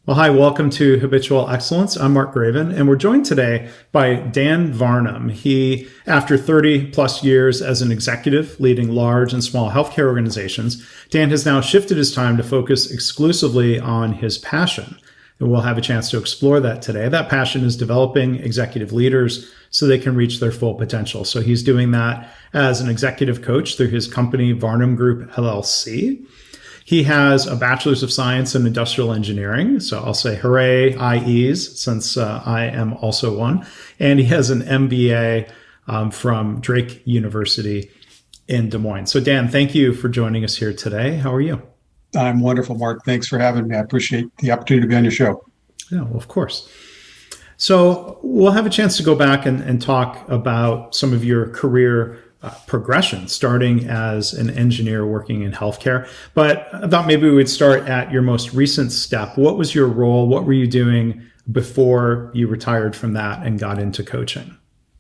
Well, hi, welcome to Habitual Excellence. I'm Mark Graban, and we're joined today by Dan Varum. He, after 30 plus years as an executive leading large and small healthcare organizations, Dan has now shifted his time to focus exclusively on his passion. And we'll have a chance to explore that today. That passion is developing executive leaders so they can reach their full potential. So he's doing that as an executive coach through his company, Varnum Group, LLC. He has a Bachelors of Science in Industrial Engineering. So I'll say hooray, IEs, since I am also one. And he has an MBA from Drake University in Des Moines. So Dan, thank you for joining us here today. How are you? I'm wonderful, Mark. Thanks for having me. I appreciate the opportunity to be on your show. Yeah, well, of course. So we'll have a chance to go back and talk about some of your career progression, starting as an engineer working in healthcare. But I thought maybe we would start at your most recent step. What was your role? What were you doing before you retired from that and got into coaching?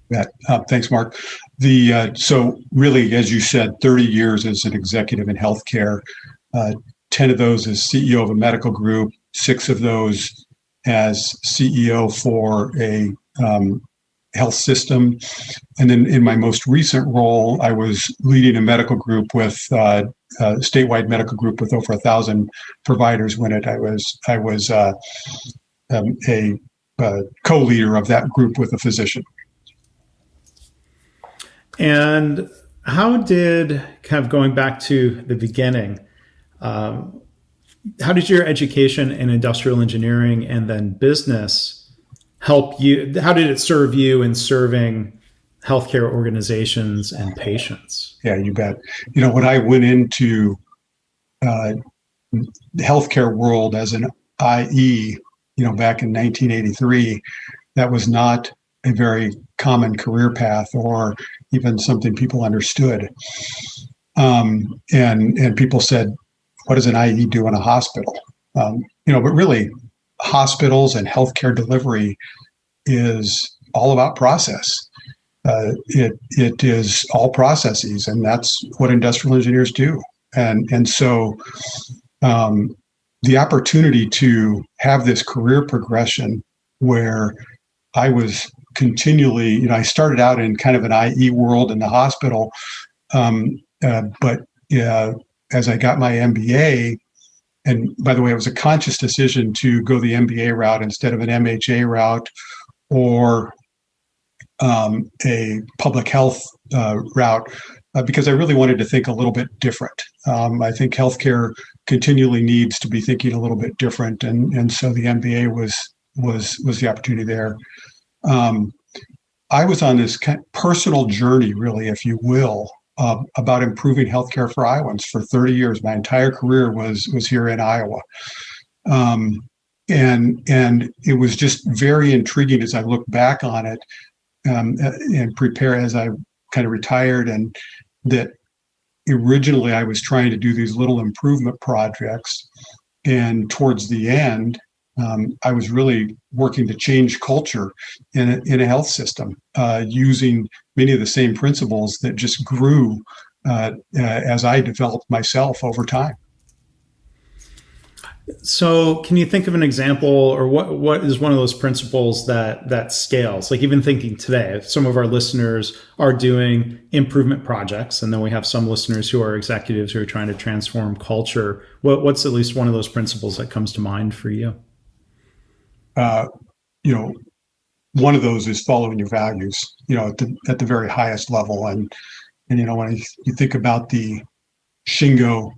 Yeah, thanks, Mark. So really, as you said, 30 years as an executive in healthcare, 10 of those as CEO of a medical group, 6 of those as CEO for a health system. And then in my most recent role, I was leading a medical group with a statewide medical group with over 1,000 providers when I was a co-leader of that group with a physician. And how did, kind of going back to the beginning, how did your education in industrial engineering and then business help you? How did it serve you in serving healthcare organizations and patients? Yeah, you bet. When I went into the healthcare world as an IE, back in 1983, that was not a very common career path or even something people understood. And people said, what does an IE do in a hospital? But really, hospitals and healthcare delivery is all about process. It is all processes, and that's what industrial engineers do. And so the opportunity to have this career progression where I was continually, I started out in kind of an IE world in the hospital, but as I got my MBA, and by the way, it was a conscious decision to go the MBA route instead of an MHA route or a public health route, because I really wanted to think a little bit different. I think healthcare continually needs to be thinking a little bit different, and so the MBA was the opportunity there. I was on this kind of personal journey, really, if you will, about improving healthcare for Iowans for 30 years. My entire career was here in Iowa. And it was just very intriguing as I look back on it and prepare as I kind of retired, and that originally I was trying to do these little improvement projects. And towards the end, I was really working to change culture in a health system using many of the same principles that just grew as I developed myself over time. So can you think of an example, or what is one of those principles that scales? Like, even thinking today, if some of our listeners are doing improvement projects, and then we have some listeners who are executives who are trying to transform culture, what's at least one of those principles that comes to mind for you? One of those is following your values, at the very highest level. And when you think about the Shingo,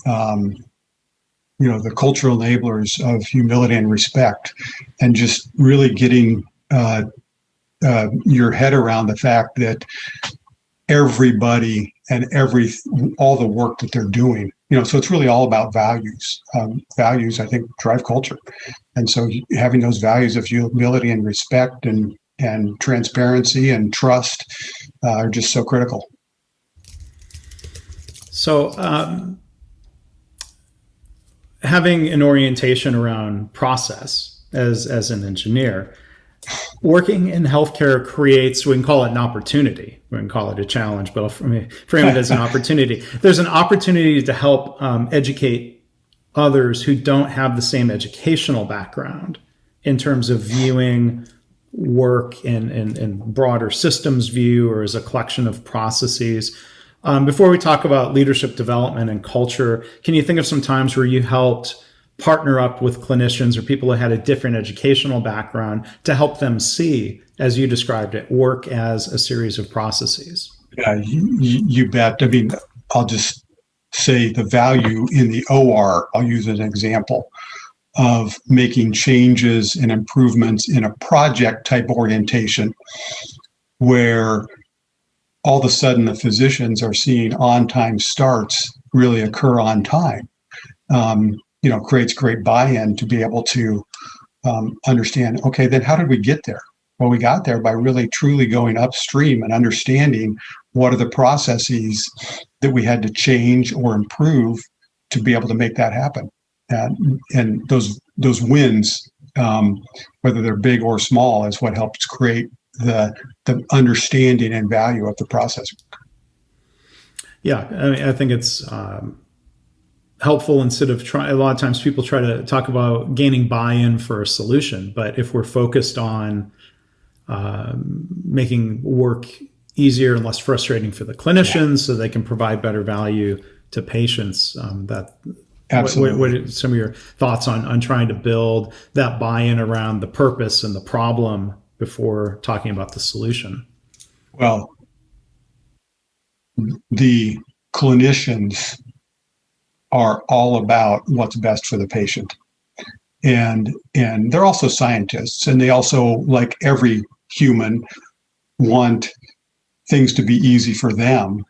the cultural enablers of humility and respect, and just really getting your head around the fact that everybody and all the work that they're doing, so it's really all about values. Values, I think, drive culture. And so having those values of humility and respect and transparency and trust are just so critical. So having an orientation around process as an engineer, working in healthcare creates, we can call it an opportunity. We can call it a challenge, but I'll frame it as an opportunity. There's an opportunity to help educate others who don't have the same educational background in terms of viewing work in broader systems view or as a collection of processes. Before we talk about leadership development and culture, can you think of some times where you helped partner up with clinicians or people who had a different educational background to help them see, as you described it, work as a series of processes? Yeah, you bet. I mean, I'll just say the value in the OR, I'll use an example of making changes and improvements in a project type orientation where all of a sudden the physicians are seeing on-time starts really occur on time. Creates great buy-in to be able to understand, okay, then how did we get there? Well, we got there by really truly going upstream and understanding what are the processes that we had to change or improve to be able to make that happen. And those wins, whether they're big or small, is what helps create the understanding and value of the process. Yeah, I mean, I think it's helpful instead of a lot of times people try to talk about gaining buy-in for a solution, but if we're focused on making work easier and less frustrating for the clinicians so they can provide better value to patients, that absolutely. What are some of your thoughts on trying to build that buy-in around the purpose and the problem before talking about the solution? Well, the clinicians are all about what's best for the patient. And they're also scientists, and they also, like every human, want things to be easy for them,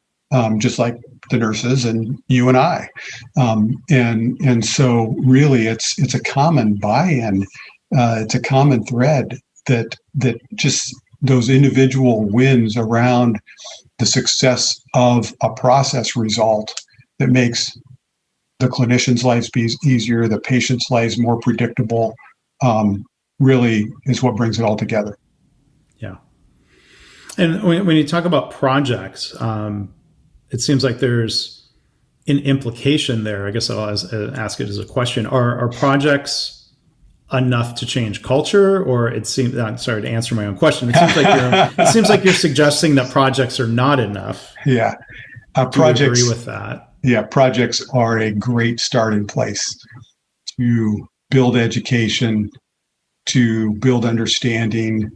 just like the nurses and you and I. And so really it's a common buy-in, it's a common thread that just those individual wins around the success of a process result that makes the clinician's lives be easier, the patient's lives more predictable, really is what brings it all together. Yeah. And when you talk about projects, it seems like there's an implication there. I guess I'll ask it as a question. Are projects enough to change culture, or it seems, sorry to answer my own question. It seems like you're suggesting that projects are not enough. Yeah. Projects, do you agree with that? Yeah, projects are a great starting place to build education, to build understanding,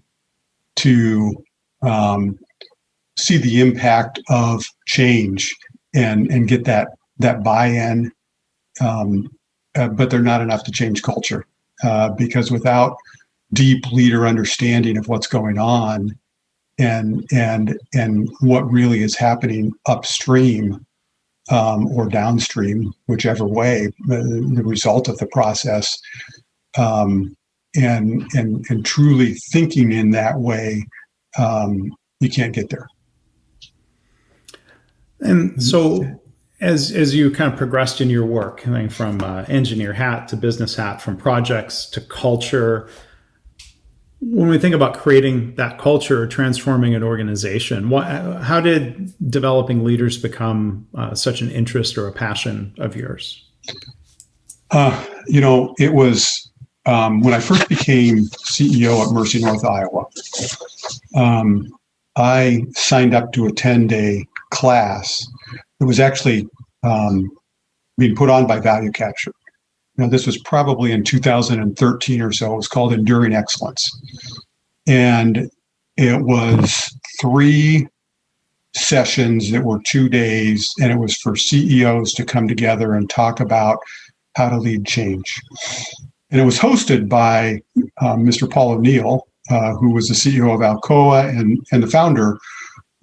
to see the impact of change and get that buy-in. But they're not enough to change culture because without deep leader understanding of what's going on and what really is happening upstream, or downstream, whichever way, the result of the process, and truly thinking in that way, you can't get there. And so, as you kind of progressed in your work, coming from engineer hat to business hat, from projects to culture, when we think about creating that culture or transforming an organization, how did developing leaders become such an interest or a passion of yours? It was when I first became CEO at Mercy North Iowa. I signed up to attend a class that was actually being put on by Value Capture. This was probably in 2013 or so. It was called Enduring Excellence. And it was 3 sessions that were 2 days, and it was for CEOs to come together and talk about how to lead change. And it was hosted by Mr. Paul ONeill, who was the CEO of Alcoa and the founder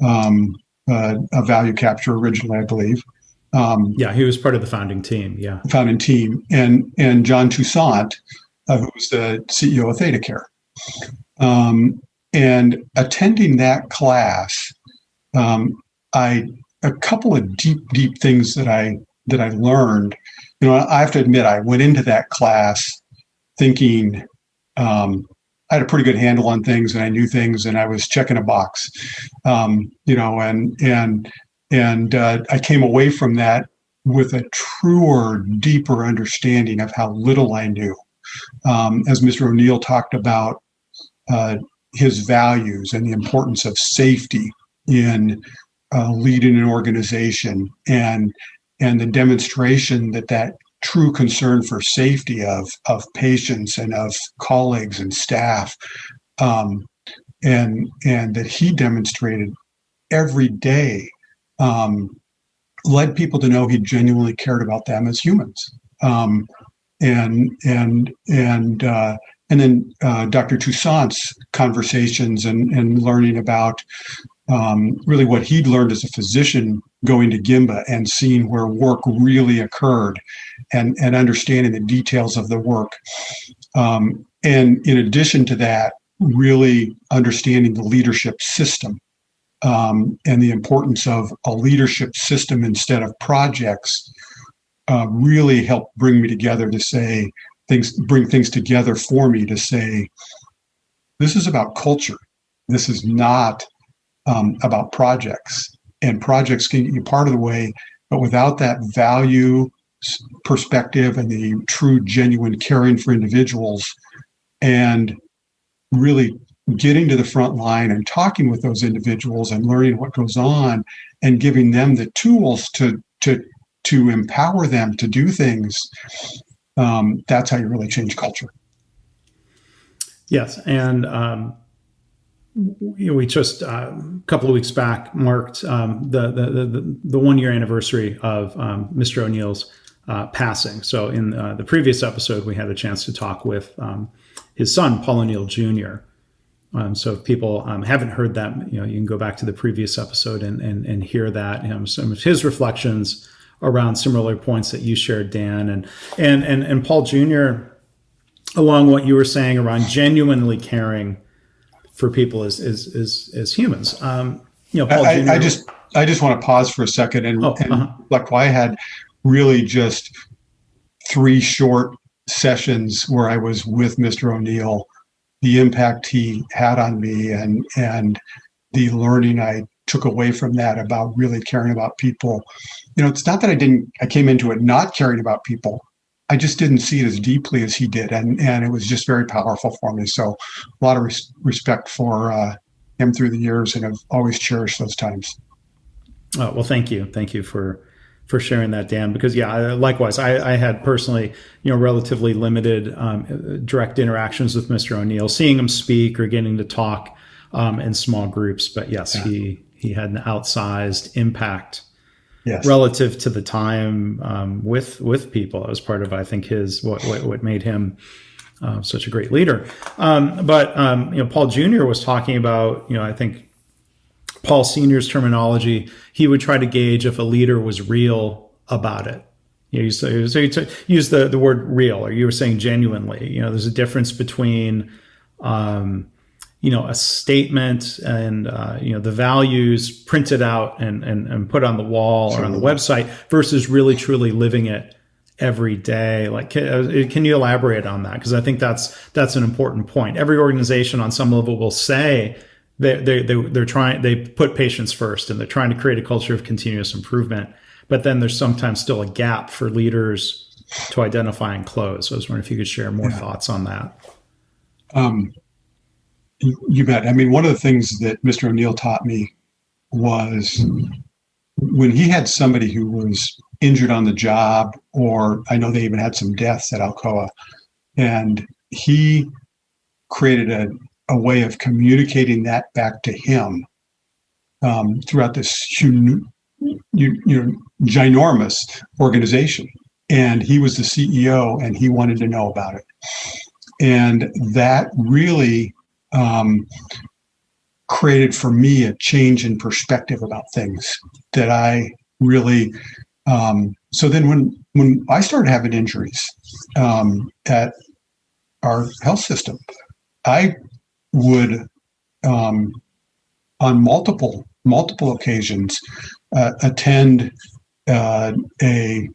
of Value Capture originally, I believe. He was part of the founding team. Yeah, founding team, and John Toussaint, who was the CEO of ThedaCare. And attending that class, a couple of deep things that I learned. I have to admit, I went into that class thinking I had a pretty good handle on things, and I knew things, and I was checking a box. And I came away from that with a truer, deeper understanding of how little I knew. As Mr. ONeill talked about his values and the importance of safety in leading an organization, and the demonstration that true concern for safety of patients and of colleagues and staff, and that he demonstrated every day, led people to know he genuinely cared about them as humans. And then Dr. Toussaint's conversations and learning about really what he'd learned as a physician going to Gimba and seeing where work really occurred, and understanding the details of the work. And in addition to that, really understanding the leadership system, and the importance of a leadership system instead of projects, really helped bring me together to say bring things together for me to say, this is about culture. This is not about projects, and projects can get you part of the way, but without that value perspective and the true, genuine caring for individuals, and really getting to the front line and talking with those individuals and learning what goes on and giving them the tools to empower them to do things, that's how you really change culture. Yes, and we just a couple of weeks back marked the 1 year anniversary of Mr. ONeill's passing. So in the previous episode, we had a chance to talk with his son, Paul ONeill Jr. So if people haven't heard that, you can go back to the previous episode and hear that, some of his reflections around similar points that you shared, Dan, and Paul Jr., along what you were saying around genuinely caring for people as humans. Paul Jr. I just want to pause for a second and like I had really just 3 short sessions where I was with Mr. ONeill, the impact he had on me, and the learning I took away from that about really caring about people. It's not that I came into it not caring about people. I just didn't see it as deeply as he did. And it was just very powerful for me. So a lot of respect for him through the years, and I've always cherished those times. Oh, well, thank you. Thank you for sharing that, Dan, because likewise, I had personally, relatively limited direct interactions with Mr. ONeill, seeing him speak or getting to talk in small groups. But yes, he had an outsized impact. Yes. Relative to the time with people. That was part of, I think, his what made him such a great leader. But Paul Jr. was talking about, I think Paul Sr.'s terminology. He would try to gauge if a leader was real about it. You use the word real, or you were saying genuinely. There's a difference between a statement and the values printed out and put on the wall or on the website versus really truly living it every day. Like, can you elaborate on that? Because I think that's an important point. Every organization on some level will say they put patients first, and they're trying to create a culture of continuous improvement. But then there's sometimes still a gap for leaders to identify and close. So I was wondering if you could share more thoughts on that. You bet. I mean, one of the things that Mr. ONeill taught me was when he had somebody who was injured on the job, or I know they even had some deaths at Alcoa, and he created a way of communicating that back to him throughout this ginormous organization. And he was the CEO, and he wanted to know about it. And that really created for me a change in perspective about things that I really, so then when I started having injuries at our health system, I would, on multiple occasions, attend a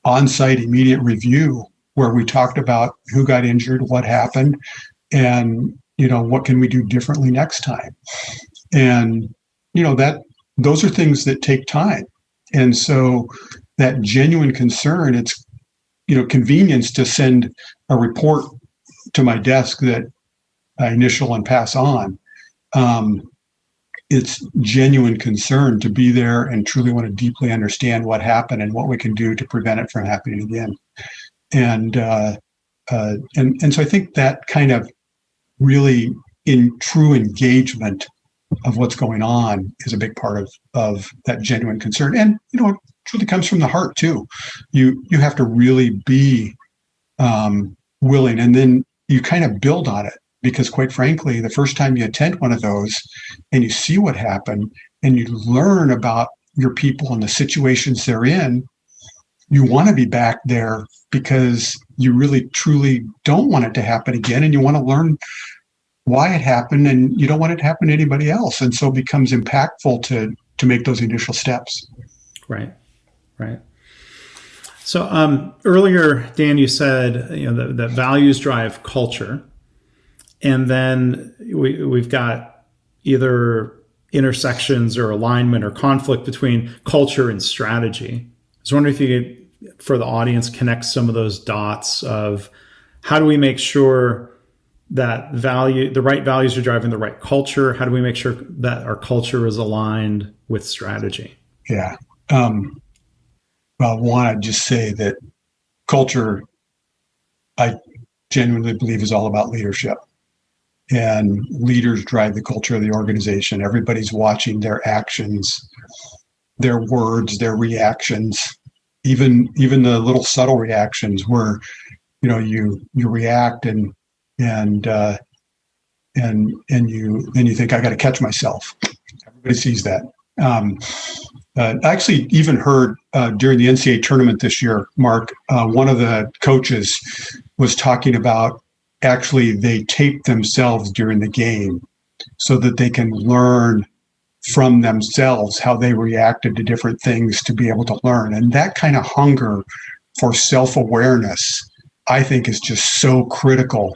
on-site immediate review where we talked about who got injured, what happened, and what can we do differently next time? And those are things that take time. And so that genuine concern, it's, convenience to send a report to my desk that I initial and pass on. It's genuine concern to be there and truly want to deeply understand what happened and what we can do to prevent it from happening again. And so I think that kind of really in true engagement of what's going on is a big part of that genuine concern. And, it truly comes from the heart too. You have to really be willing, and then you kind of build on it, because quite frankly, the first time you attend one of those and you see what happened and you learn about your people and the situations they're in, you want to be back there because you really truly don't want it to happen again, and you want to learn why it happened, and you don't want it to happen to anybody else. And so it becomes impactful to make those initial steps. Right. So earlier, Dan, you said that values drive culture, and then we've got either intersections or alignment or conflict between culture and strategy. I was wondering if you could, for the audience, connect some of those dots of how do we make sure that the right values are driving the right culture? How do we make sure that our culture is aligned with strategy? Yeah. Well, one, I'd just say that culture, I genuinely believe, is all about leadership. And leaders drive the culture of the organization. Everybody's watching their actions, their words, their reactions, even the little subtle reactions where, you react and you think, I got to catch myself. Everybody sees that. I actually even heard during the NCAA tournament this year, Mark, one of the coaches was talking about actually they tape themselves during the game so that they can learn from themselves how they reacted to different things to be able to learn. And that kind of hunger for self-awareness, I think, is just so critical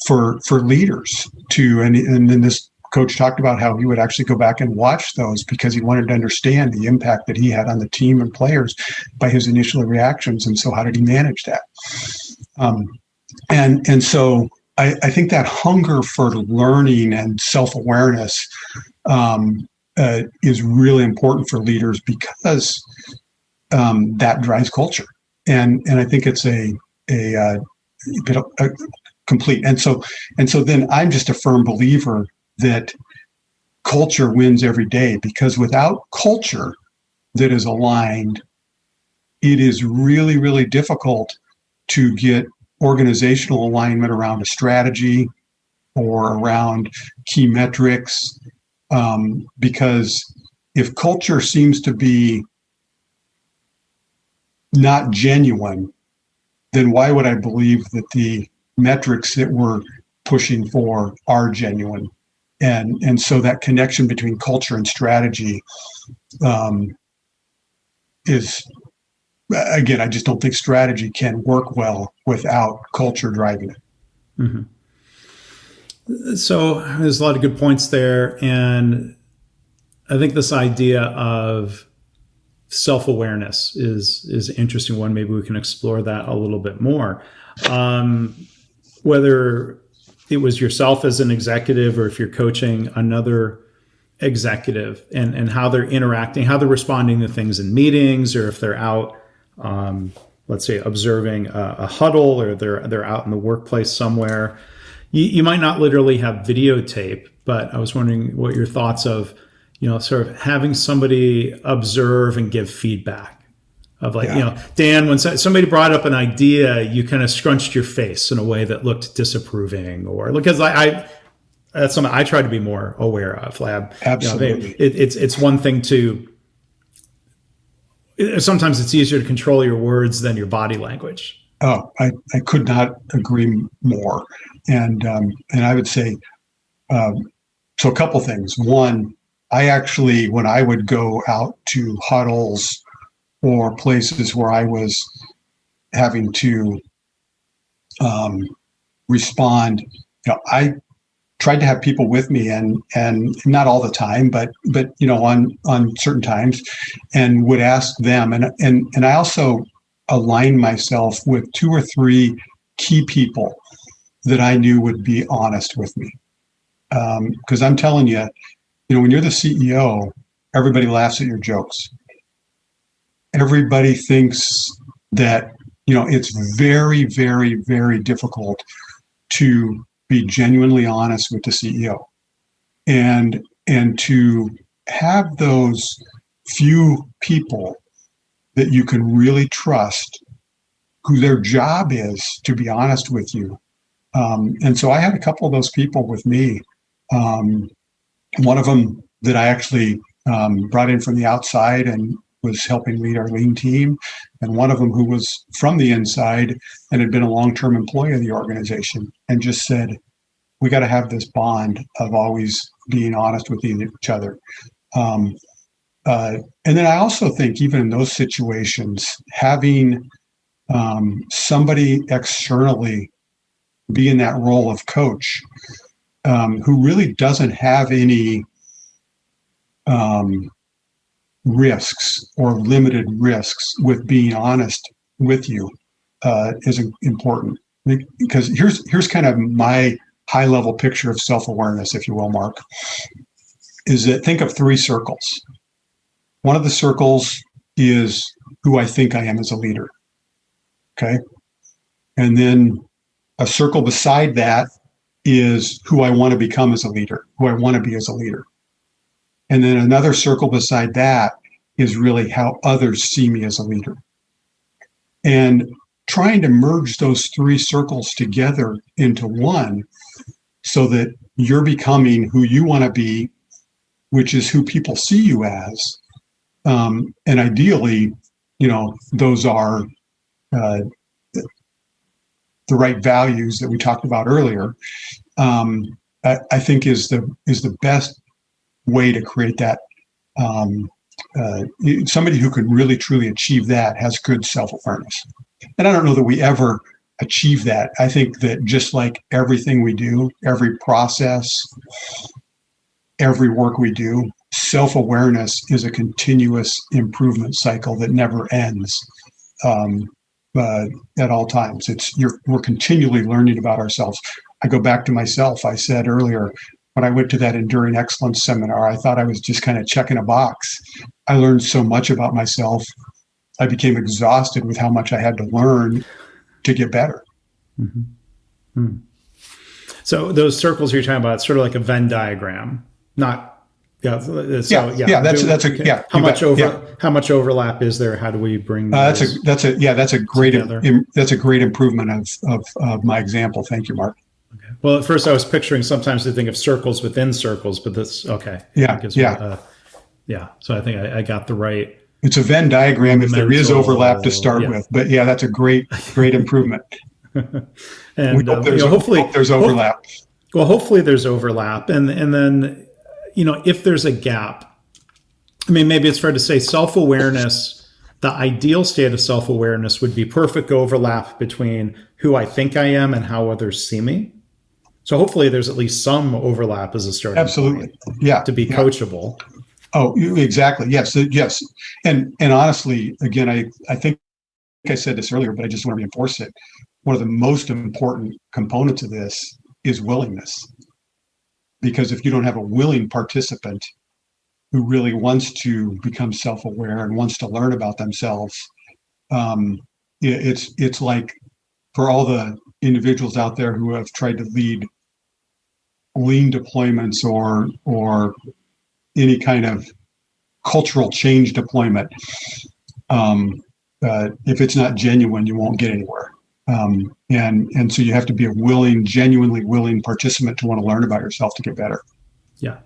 for leaders to, and then this coach talked about how he would actually go back and watch those because he wanted to understand the impact that he had on the team and players by his initial reactions. And so how did he manage that? And so I think that hunger for learning and self-awareness is really important for leaders because that drives culture. And I think it's a complete. And so then I'm just a firm believer that culture wins every day, because without culture that is aligned, it is really, really difficult to get organizational alignment around a strategy or around key metrics. Because if culture seems to be not genuine, then why would I believe that the metrics that we're pushing for are genuine? And so that connection between culture and strategy is, again, I just don't think strategy can work well without culture driving it. Mm-hmm. So there's a lot of good points there. And I think this idea of self-awareness is an interesting one. Maybe we can explore that a little bit more. Whether it was yourself as an executive or if you're coaching another executive and how they're interacting, how they're responding to things in meetings, or if they're out, let's say, observing a huddle, or they're out in the workplace somewhere. You might not literally have videotape, but I was wondering what your thoughts of, sort of having somebody observe and give feedback. Of Dan, when somebody brought up an idea, you kind of scrunched your face in a way that looked disapproving, or because that's something I try to be more aware of. Absolutely. It's one thing to, sometimes it's easier to control your words than your body language. Oh, I could not agree more. And I would say, so a couple things. One, I actually, when I would go out to huddles or places where I was having to respond, I tried to have people with me, and not all the time, but on certain times, and would ask them, and I also aligned myself with 2 or 3 key people that I knew would be honest with me, because I'm telling you, when you're the CEO, everybody laughs at your jokes. Everybody thinks that it's very, very, very difficult to be genuinely honest with the CEO, and to have those few people that you can really trust, who their job is to be honest with you. And so I had a couple of those people with me. One of them that I actually brought in from the outside and was helping lead our lean team, and one of them who was from the inside and had been a long-term employee of the organization, and just said, we got to have this bond of always being honest with each other. And then I also think, even in those situations, having somebody externally be in that role of coach, who really doesn't have any risks or limited risks with being honest with you, is important. Because here's kind of my high level picture of self-awareness, if you will, Mark, is that think of 3 circles. One of the circles is who I think I am as a leader. Okay. And then a circle beside that is who I want to become as a leader, who I want to be as a leader. And then another circle beside that is really how others see me as a leader. And trying to merge those 3 circles together into one, so that you're becoming who you want to be, which is who people see you as. And ideally, those are the right values that we talked about earlier. I think is the best way to create that. Somebody who can really truly achieve that has good self-awareness. And I don't know that we ever achieve that. I think that just like everything we do, every process, every work we do, self-awareness is a continuous improvement cycle that never ends. At all times, we're continually learning about ourselves. I go back to myself. I said earlier, when I went to that Enduring Excellence seminar, I thought I was just kind of checking a box. I learned so much about myself. I became exhausted with how much I had to learn to get better. Mm-hmm. Mm. So those circles you're talking about, it's sort of like a Venn diagram, not How much overlap is there? How do we bring that's a great improvement of my example. Thank you, Mark. Okay. Well, at first I was picturing sometimes they think of circles within circles, but that's okay. So I think I got the right. It's a Venn diagram if there is overlap to start with, but that's a great improvement. And hopefully there's overlap. Hopefully there's overlap, and then if there's a gap, I mean, maybe it's fair to say self-awareness. The ideal state of self-awareness would be perfect overlap between who I think I am and how others see me. So hopefully there's at least some overlap as a starting Absolutely. point. Yeah. To be coachable. Oh, exactly. Yes. And honestly, again, I think I said this earlier, but I just want to reinforce it. One of the most important components of this is willingness. Because if you don't have a willing participant who really wants to become self-aware and wants to learn about themselves, it's like for all the individuals out there who have tried to lead lean deployments or any kind of cultural change deployment, if it's not genuine, you won't get anywhere. And so you have to be a genuinely willing participant to want to learn about yourself to get better. Yeah.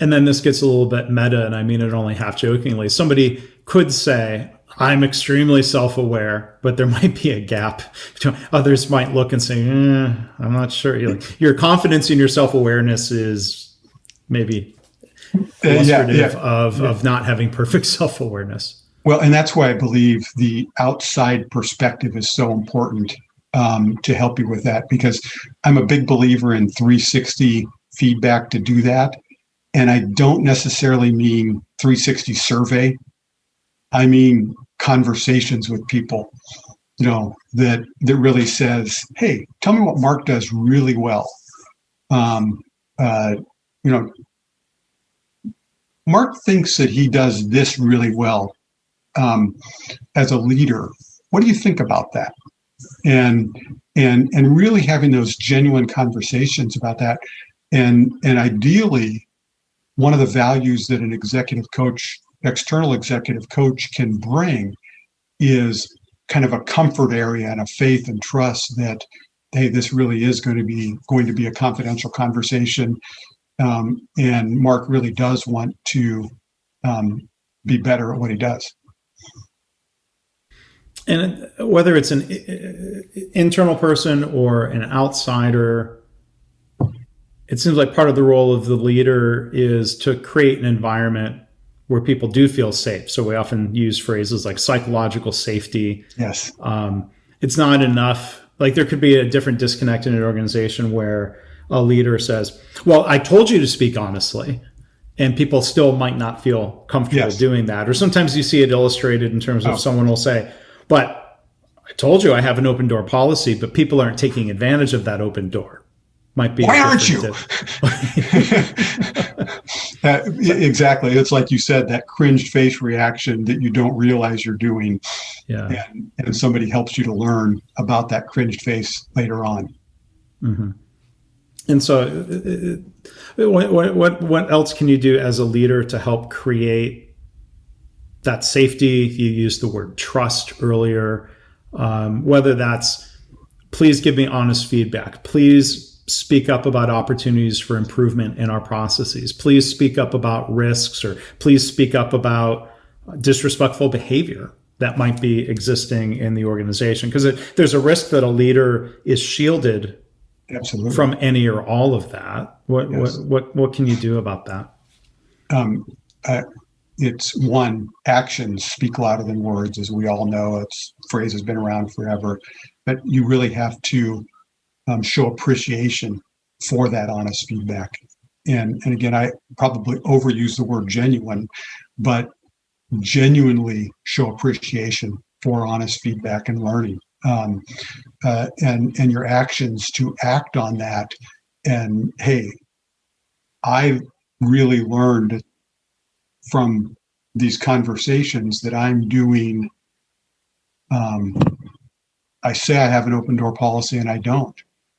And then this gets a little bit meta, and I mean it only half jokingly. Somebody could say, I'm extremely self-aware, but there might be a gap. Others might look and say, I'm not sure. Your confidence in your self-awareness is maybe illustrative of not having perfect self-awareness. Well, and that's why I believe the outside perspective is so important. to help you with that, because I'm a big believer in 360 feedback to do that. And I don't necessarily mean 360 survey. I mean conversations with people, that really says, hey, tell me what Mark does really well. Mark thinks that he does this really well as a leader. What do you think about that? And really having those genuine conversations about that. And ideally, one of the values that an executive coach, external executive coach, can bring is kind of a comfort area and a faith and trust that, hey, this really is going to be a confidential conversation. And Mark really does want to be better at what he does. And whether it's an internal person or an outsider, it seems like part of the role of the leader is to create an environment where people do feel safe. So we often use phrases like psychological safety. Yes. It's not enough. Like there could be a different disconnect in an organization where a leader says, well, I told you to speak honestly, and people still might not feel comfortable doing that. Or sometimes you see it illustrated in terms of someone will say, but I told you I have an open door policy, but people aren't taking advantage of that open door. Might be. Why aren't you? Exactly. It's like you said, that cringed face reaction that you don't realize you're doing. Yeah. And somebody helps you to learn about that cringed face later on. Mm-hmm. And so what else can you do as a leader to help create that safety? You used the word trust earlier, whether that's please give me honest feedback. Please speak up about opportunities for improvement in our processes. Please speak up about risks, or please speak up about disrespectful behavior that might be existing in the organization. Because there's a risk that a leader is shielded Absolutely. from any or all of that. What can you do about that? It's one, actions speak louder than words, as we all know. It's phrase has been around forever, but you really have to show appreciation for that honest feedback. And again, I probably overuse the word genuine, but genuinely show appreciation for honest feedback and learning. And your actions to act on that. And hey, I really learned from these conversations that I'm doing. I say I have an open door policy and I don't.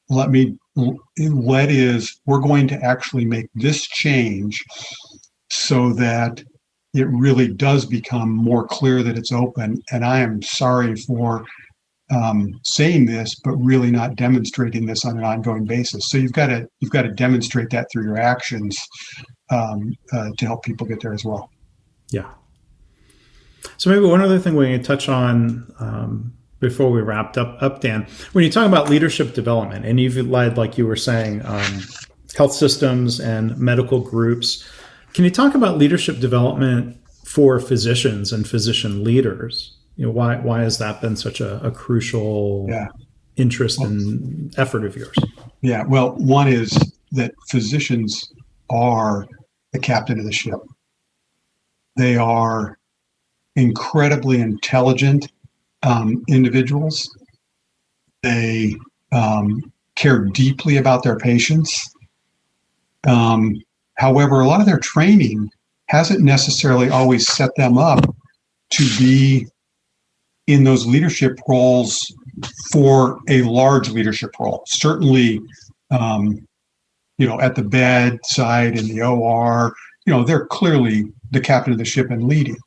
We're going to actually make this change so that it really does become more clear that it's open. And I am sorry for saying this, but really not demonstrating this on an ongoing basis. So you've got to demonstrate that through your actions to help people get there as well. Yeah. So maybe one other thing we can touch on before we wrapped up, Dan, when you talk about leadership development, and you've led, like you were saying, health systems and medical groups, can you talk about leadership development for physicians and physician leaders? Why has that been such a crucial interest and effort of yours? Yeah, well, one is that physicians are the captain of the ship. They are incredibly intelligent individuals. They care deeply about their patients. However, a lot of their training hasn't necessarily always set them up to be in those leadership roles for a large leadership role. Certainly, at the bedside, in the OR, they're clearly the captain of the ship and leading.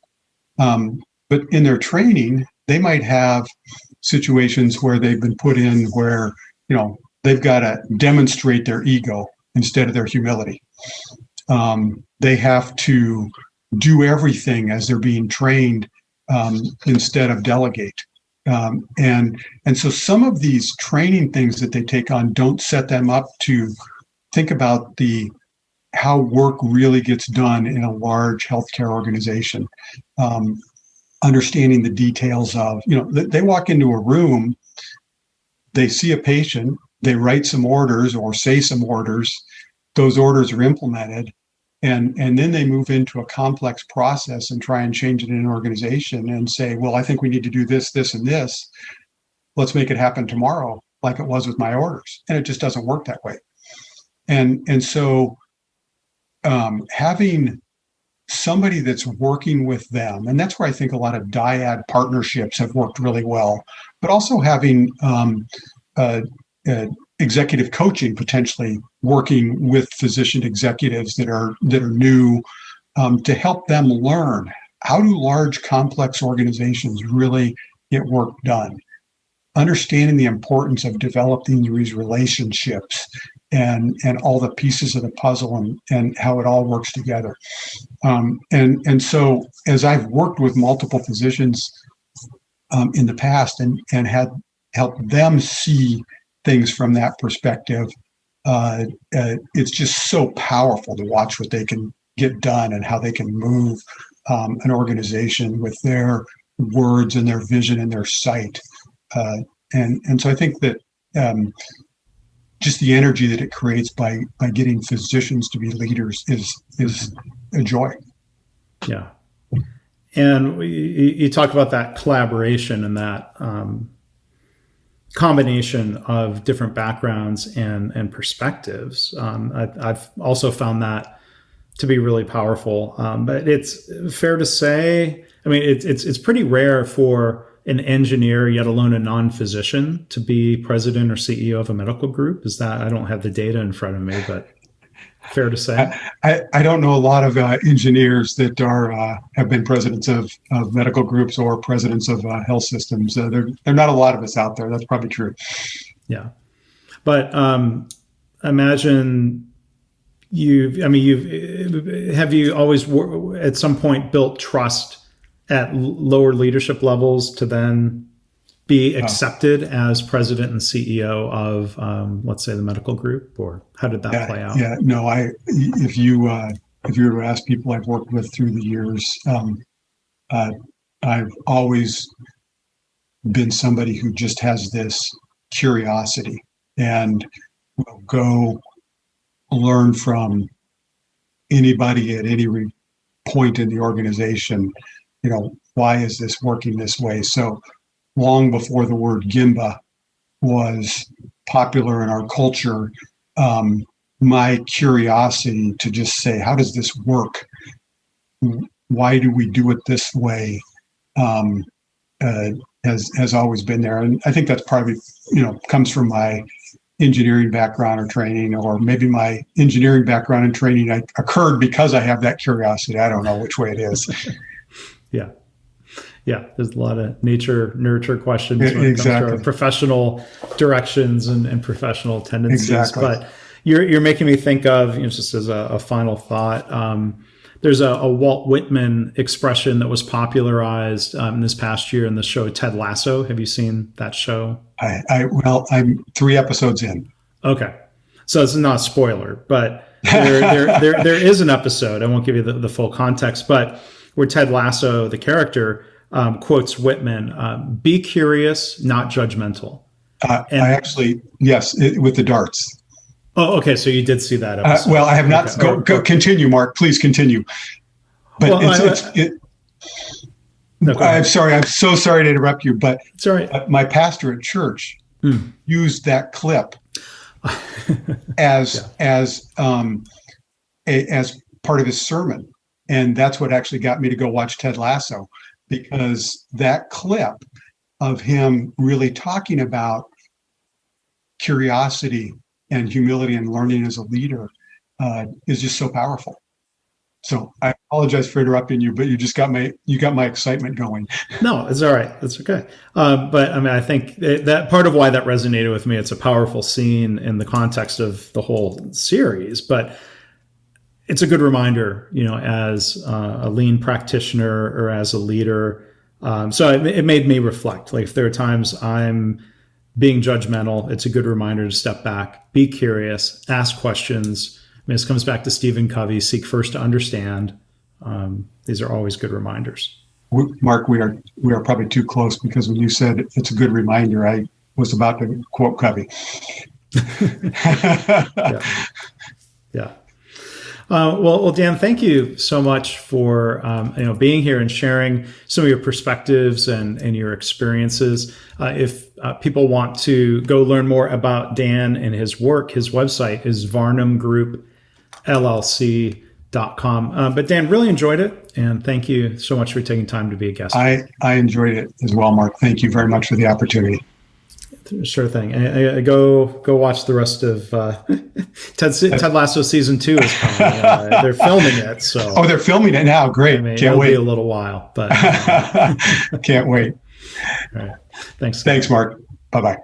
But in their training, they might have situations where they've been put in where, they've got to demonstrate their ego instead of their humility. They have to do everything as they're being trained instead of delegate. And so some of these training things that they take on don't set them up to think about how work really gets done in a large healthcare organization. Understanding the details of, they walk into a room they see a patient, they write some orders or say some orders, those orders are implemented, and then they move into a complex process and try and change it in an organization and say, well, I think we need to do this, this, and this. Let's make it happen tomorrow, like it was with my orders. And it just doesn't work that way. And so having somebody that's working with them, and that's where I think a lot of dyad partnerships have worked really well, but also having executive coaching, potentially working with physician executives that are new, to help them learn, how do large complex organizations really get work done, understanding the importance of developing these relationships and all the pieces of the puzzle and how it all works together. And so as I've worked with multiple physicians in the past and had helped them see things from that perspective, it's just so powerful to watch what they can get done and how they can move an organization with their words and their vision and their sight. And so I think that just the energy that it creates by getting physicians to be leaders is a joy. Yeah. And you talk about that collaboration and that combination of different backgrounds and perspectives. I've also found that to be really powerful. But it's fair to say, I mean, it's pretty rare for an engineer, yet alone a non-physician, to be president or CEO of a medical group. Is that, I don't have the data in front of me, but fair to say? I don't know a lot of engineers that have been presidents of medical groups or presidents of health systems. There are not a lot of us out there. That's probably true. Yeah. But imagine have you always at some point built trust at lower leadership levels to then be accepted as president and CEO of, let's say, the medical group, or how did that play out? Yeah, no, if you were to ask people I've worked with through the years, I've always been somebody who just has this curiosity and will go learn from anybody at any point in the organization. Why is this working this way? So long before the word Gemba was popular in our culture, my curiosity to just say, how does this work? Why do we do it this way? Has always been there. And I think that's probably, comes from my engineering background or training, or maybe my engineering background and training occurred because I have that curiosity. I don't know which way it is. Yeah. Yeah. There's a lot of nature, nurture questions when it comes to our professional directions and professional tendencies. Exactly. But you're making me think of, just as a final thought, there's a Walt Whitman expression that was popularized in this past year in the show Ted Lasso. Have you seen that show? I'm 3 episodes in. Okay. So it's not a spoiler, but there is an episode. I won't give you the full context, but where Ted Lasso, the character, quotes Whitman, be curious, not judgmental. Yes, with the darts. Oh, okay. So you did see that episode. Well, I have not. Okay. Go, continue, Mark. Please continue. But I'm sorry. I'm so sorry to interrupt you, but it's all right. My pastor at church used that clip as part of his sermon. And that's what actually got me to go watch Ted Lasso, because that clip of him really talking about curiosity and humility and learning as a leader is just so powerful. So I apologize for interrupting you, but you got my excitement going. No, it's all right. That's okay. But I mean, I think that part of why that resonated with me, it's a powerful scene in the context of the whole series, but it's a good reminder, as a lean practitioner or as a leader. So it made me reflect. Like, if there are times I'm being judgmental, it's a good reminder to step back, be curious, ask questions. I mean, this comes back to Stephen Covey, seek first to understand. These are always good reminders. Mark, we are probably too close, because when you said it's a good reminder, was about to quote Covey. Yeah. Yeah. Well, Dan, thank you so much for being here and sharing some of your perspectives and your experiences. If people want to go learn more about Dan and his work, his website is Varnum Group LLC.com. But Dan, really enjoyed it, and thank you so much for taking time to be a guest. I enjoyed it as well, Mark. Thank you very much for the opportunity. Sure thing. I go watch the rest of Ted Lasso season 2 is coming. They're filming it. So they're filming it now. Great. Can't wait. It'll be a little while, but can't wait. All right. Thanks. Thanks, Mark. Bye-bye.